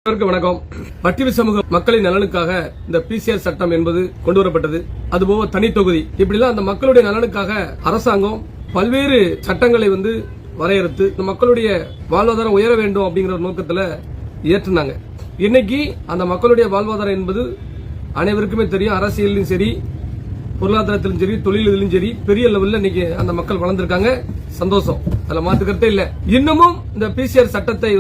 வணக்கம். பட்டியல் சமூக மக்களின் நலனுக்காக இந்த பிசிஆர் சட்டம் என்பது கொண்டு வரப்பட்டது. அதுபோக தனி தொகுதி இப்படிலாம் அந்த மக்களுடைய நலனுக்காக அரசாங்கம் பல்வேறு சட்டங்களை வரையறுத்து இந்த மக்களுடைய வாழ்வாதாரம் உயர வேண்டும் அப்படிங்கிற நோக்கத்தில் ஏற்றினாங்க. இன்னைக்கு அந்த மக்களுடைய வாழ்வாதாரம் என்பது அனைவருக்குமே தெரியும். அரசியலிலும் சரி, பொருளாதாரத்திலும் சரி, தொழிலும் சரி, பெரிய லெவலில் இன்னைக்கு அந்த மக்கள் வளர்ந்திருக்காங்க. சந்தோஷம், அதுல மாற்றுக்கருத்தே இல்ல. இன்னமும் இந்த பிசிஆர் சட்டத்தை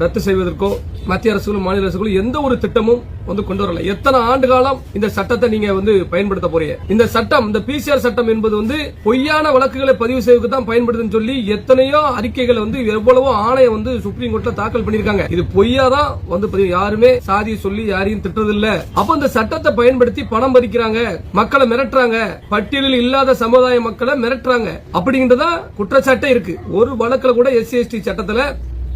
ரத்து செய்வதற்கோ மத்திய அரசுகளும் மாநில அரசுகளும் எந்த ஒரு திட்டமும் கொண்டு வரல. எத்தனை ஆண்டு காலம் இந்த சட்டத்தை நீங்க பயன்படுத்த போறீங்க? இந்த சட்டம், இந்த பிசிஆர் சட்டம் என்பது பொய்யான வழக்குகளை பதிவு செய்வதற்கு தான் பயன்படுதுன்னு சொல்லி எத்தனையோ அறிக்கைகள் எவ்வளவோ ஆணையம் சுப்ரீம் கோர்ட்ல தாக்கல் பண்ணிருக்காங்க. இது பொய்யாதான் யாருமே சாதியை சொல்லி யாரையும் திட்டுறதில்ல. அப்ப இந்த சட்டத்தை பயன்படுத்தி பணம் பறிக்கிறாங்க, மக்களை மிரட்டுறாங்க, பட்டியலில் இல்லாத சமுதாய மக்களை மிரட்டுறாங்க அப்படிங்கறதா குற்றச்சாட்டே இருக்கு. ஒரு வழக்குல கூட SC/ST சட்டத்துல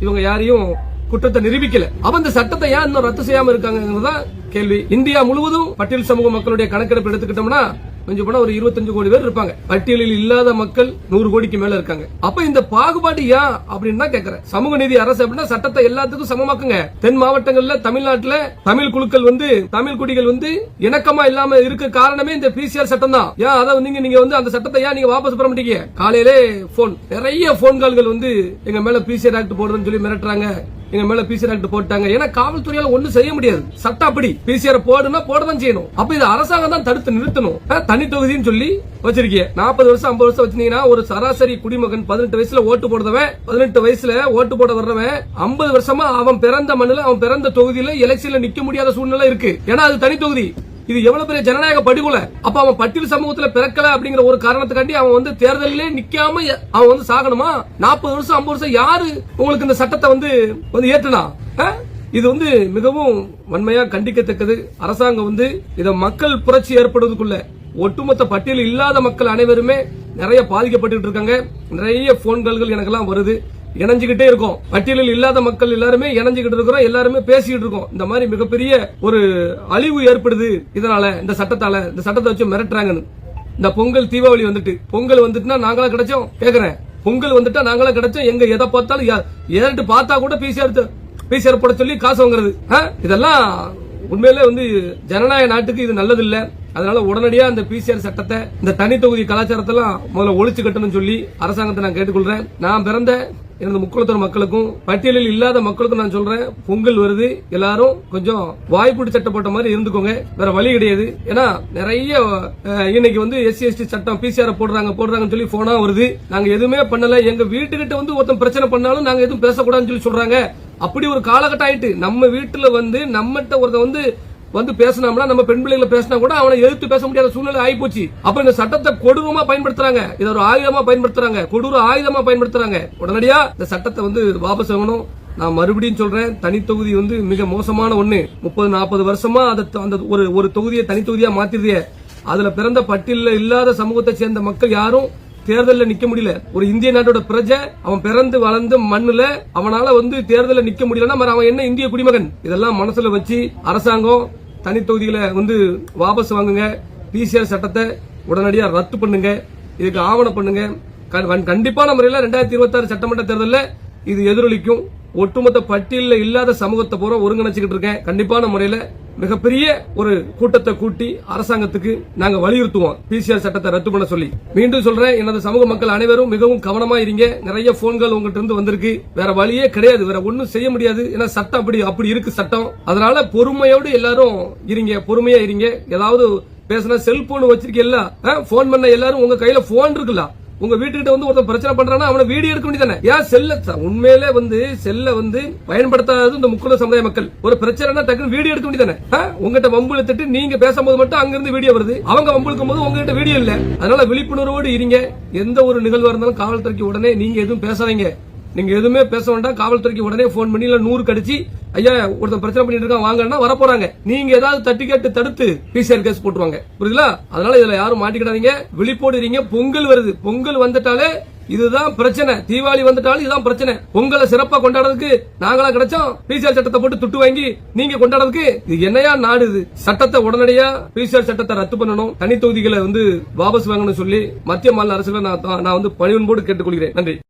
இவங்க யாரையும் குற்றத்தை நிரூபிக்கல. அப்ப இந்த சட்டத்தை ஏன் இன்னும் ரத்து செய்யாம இருக்காங்க கேள்வி. இந்தியா முழுவதும் பட்டியல் சமூக மக்களுடைய கணக்கெடுப்பு எடுத்துக்கிட்டோம்னா கொஞ்சம் போனா ஒரு 25 கோடி பேர் இருப்பாங்க. பட்டியலில் இல்லாத மக்கள் 100 கோடிக்கு மேல இருக்காங்க. அப்ப இந்த பாகுபாடு ஏன் அப்படின்னு தான் கேக்குறேன். சமூக நீதி அரசு அப்படின்னா சட்டத்தை எல்லாத்துக்கும் சமமாக்குங்க. தென் மாவட்டங்கள்ல தமிழ்நாட்டுல தமிழ் குழுக்கள் தமிழ் குடிகள் இணக்கமா இல்லாம இருக்க காரணமே இந்த பிசிஆர் சட்டம் தான். ஏன் அதை நீங்க அந்த சட்டத்தை ஏன் நீங்க வாபஸ் பெற மாட்டீங்க? காலையிலே போன், நிறைய போன் கால்கள் எங்க மேல பிசிஆர் ஆக்ட் போடுறதுன்னு சொல்லி மிரட்டுறாங்க. எங்க மேல பிசிஆர் ஆக்ட் போட்டாங்க. ஏன்னா காவல்துறையால ஒண்ணும் செய்ய முடியாது. சட்டம் அப்படி. பிசிஆர் போடுனா போடதான் செய்யணும். அப்ப இது அரசாங்கம் தான் தடுத்து நிறுத்தணும். தனி தொகுதின்னு சொல்லி வச்சிருக்கீங்க. 40 வருஷம் 50 வருஷம் வச்சிருந்தீங்கன்னா ஒரு சராசரி குடிமகன் 18 வயசுல ஓட்டு போடுறவன், 18 வயசுல ஓட்டு போட வர்றவன் 50 வருஷமா அவன் பிறந்த மண்ணுல, அவன் பிறந்த தொகுதியில எலெக்ஷன்ல நிக்க முடியாத சூழ்நிலை இருக்கு. ஏன்னா அது தனி தொகுதி. இது எவ்வளவு பெரிய ஜனநாயக படுகொலை. அப்ப அவன் பட்டியல் சமூகத்துல பிறக்கல அப்படிங்கிற ஒரு காரணத்துக்காண்டி அவன் தேர்தலிலே நிக்காம அவன் சாகணுமா? 40 வருஷம் 50 வருஷம் யாரு உங்களுக்கு இந்த சட்டத்தை ஏற்றுனா? இது மிகவும் வன்மையா கண்டிக்கத்தக்கது. அரசாங்கம் இத மக்கள் புரட்சி ஏற்படுவதற்குள்ள ஒட்டுமொத்த பட்டியலில் இல்லாத மக்கள் அனைவருமே நிறைய பாதிக்கப்பட்டு இருக்காங்க. நிறைய போன் கால்கள் எனக்கெல்லாம் வருது. இணைஞ்சுக்கிட்டே இருக்கும். பட்டியலில் இல்லாத மக்கள் எல்லாருமே இணைஞ்சுக்கிட்டு இருக்கிறோம், எல்லாருமே பேசிக்கிட்டு இருக்கோம். இந்த மாதிரி மிகப்பெரிய ஒரு அழிவு ஏற்படுது இதனால, இந்த சட்டத்தால. இந்த சட்டத்தை வச்சு மிரட்டுறாங்கன்னு. இந்த பொங்கல் தீபாவளி பொங்கல் வந்துட்டுனா நாங்களா கிடைச்சோம் கேக்குறேன். பொங்கல் வந்துட்டா நாங்களா கிடைச்சோம். எங்க எதை பார்த்தாலும் ஏறிட்டு பார்த்தா கூட பிசிஆர் போட சொல்லி காசு வாங்குறது. இதெல்லாம் உண்மையிலே ஜனநாயக நாட்டுக்கு இது நல்லது இல்ல. அதனால உடனடியா இந்த பிசிஆர் சட்டத்தை, இந்த தனி தொகுதி கலாச்சாரத்தெல்லாம் முதல்ல ஒழிச்சு கட்டணும்னு சொல்லி அரசாங்கத்தை நான் கேட்டுக்கொள்றேன். நான் பிறந்த எனது முக்குளத்தூர் மக்களுக்கும் பட்டியலில் இல்லாத மக்களுக்கும் நான் சொல்றேன், பொங்கல் வருது, எல்லாரும் கொஞ்சம் வாய்ப்புடி சட்டை போட்ட மாதிரி இருந்துக்கோங்க. வேற வழி கிடையாது. ஏன்னா நிறைய இன்னைக்கு SC/ST சட்டம் பிசிஆர் போடுறாங்கன்னு சொல்லி போனா வருது. நாங்க எதுவுமே பண்ணல, எங்க வீட்டுக்கிட்ட ஒருத்தன் பிரச்சனை பண்ணாலும் நாங்க எதுவும் பேசக்கூடாதுன்னு சொல்லி சொல்றாங்க. அப்படி ஒரு காலகட்டம் ஆயிட்டு. நம்ம வீட்டுல நம்மகிட்ட ஒருத்தன் பேசினோம்னா, நம்ம பெண் பிள்ளைகளை பேசினா கூட அவனை எதிர்த்து பேச முடியாத சூழ்நிலை ஆயிப்போச்சு. அப்ப இந்த சட்டத்தை கொடூரமா பயன்படுத்துறாங்க. இதை ஒரு ஆயுதமா பயன்படுத்துறாங்க, கொடூர ஆயுதமா பயன்படுத்துறாங்க. உடனடியா இந்த சட்டத்தை வாபஸ் வாங்கணும். நான் மறுபடியும் சொல்றேன், தனி தொகுதி மிக மோசமான ஒண்ணு. 30-40 வருஷமா அந்த ஒரு தொகுதியை தனி தொகுதியா மாத்திருதிய. அதுல பிறந்த பட்டியலில் இல்லாத சமூகத்தை சேர்ந்த மக்கள் யாரும் தேர்தலில் நிக்க முடியல. ஒரு இந்திய நாட்டோட பிரஜை, அவன் பிறந்து வளர்ந்து மண்ணுல அவனால தேர்தலில் நிக்க முடியலன்னா அவன் என்ன இந்திய குடிமகன்? இதெல்லாம் மனசுல வச்சு அரசாங்கம் தனி தொகுதிகளை வாபஸ் வாங்குங்க. பிசிஆர் சட்டத்தை உடனடியாக ரத்து பண்ணுங்க. இதுக்கு ஆவணம் பண்ணுங்க. கண்டிப்பான முறையில் 2026 சட்டமன்ற தேர்தலில் இது எதிரொலிக்கும். ஒட்டுமொத்த பட்டியலில் இல்லாத சமூகத்தை பூரா ஒருங்கிணைச்சுக்கிட்டு இருக்கேன். கண்டிப்பான முறையில் மிகப்பெரிய ஒரு கூட்டத்தை கூட்டி அரசாங்கத்துக்கு நாங்க வலியுறுத்துவோம் பிசிஆர் சட்டத்தை ரத்து பண்ண சொல்லி. மீண்டும் சொல்றேன், எனது சமூக மக்கள் அனைவரும் மிகவும் கவனமா இருங்க. நிறைய போன்கள் உங்ககிட்ட இருந்து வந்திருக்கு. வேற வழியே கிடையாது, வேற ஒன்னும் செய்ய முடியாது. ஏன்னா சட்டம் அப்படி இருக்கு சட்டம். அதனால பொறுமையோடு எல்லாரும் இருங்க, பொறுமையா இருங்க. ஏதாவது பேசினா செல்போன் வச்சிருக்கீங்களா? போன் பண்ண எல்லாரும் உங்க கையில போன் இருக்குல்ல? உங்க வீட்டுக்கிட்ட ஒருத்தர் பிரச்சனை பண்றானா அவனை வீடியோ எடுக்க வேண்டியதானே? ஏன் செல்ல உண்மையிலே செல்ல பயன்படுத்தாதது இந்த முக்குள சமுதாய மக்கள். ஒரு பிரச்சனைனா டக்குனு வீடியோ எடுக்க வேண்டியதானே? உங்ககிட்ட வம்பு எடுத்துட்டு நீங்க பேசும்போது மட்டும் அங்கிருந்து வீடியோ வருது. அவங்க வம்பு எடுக்கும் போது உங்ககிட்ட வீடியோ இல்ல. அதனால விழிப்புணர்வோடு இருங்க. எந்த ஒரு நிகழ்வா இருந்தாலும் காவல்துறைக்கு உடனே நீங்க எதுவும் பேசாதீங்க. நீங்க எதுவுமே பேச வேண்டாம். காவல்துறைக்கு உடனே போன் பண்ணி 100 கடிச்சு, ஐயா ஒருத்தர் பிரச்சனை பண்ணிட்டு இருக்கான் வாங்கன்னா வரப்போறாங்க. நீங்க ஏதாவது தட்டி கேட்டு தடுத்து பிசிஆர் கேஸ் போட்டுருவாங்க. புரியுதுங்களா? அதனால இதுல யாரும் மாட்டிக்கிடாதீங்க. விழிப்போடு இருங்க. பொங்கல் வருது. பொங்கல் வந்துட்டாலே இதுதான் பிரச்சனை. தீபாவளி வந்துட்டாலும் இதுதான் பிரச்சனை. பொங்கலை சிறப்பா கொண்டாடுறதுக்கு நாங்களா கிடைச்சோம் பிசிஆர் சட்டத்தை போட்டு துட்டு வாங்கி நீங்க கொண்டாடுறதுக்கு? இது என்னையா நாடு இது? சட்டத்தை உடனடியா பிசிஆர் சட்டத்தை ரத்து பண்ணணும். தனி தொகுதிகளை வாபஸ் வாங்கணும் சொல்லி மத்திய மாநில அரசுகளை நான் பணிவன்போடு கேட்டுக்கொள்கிறேன். நன்றி.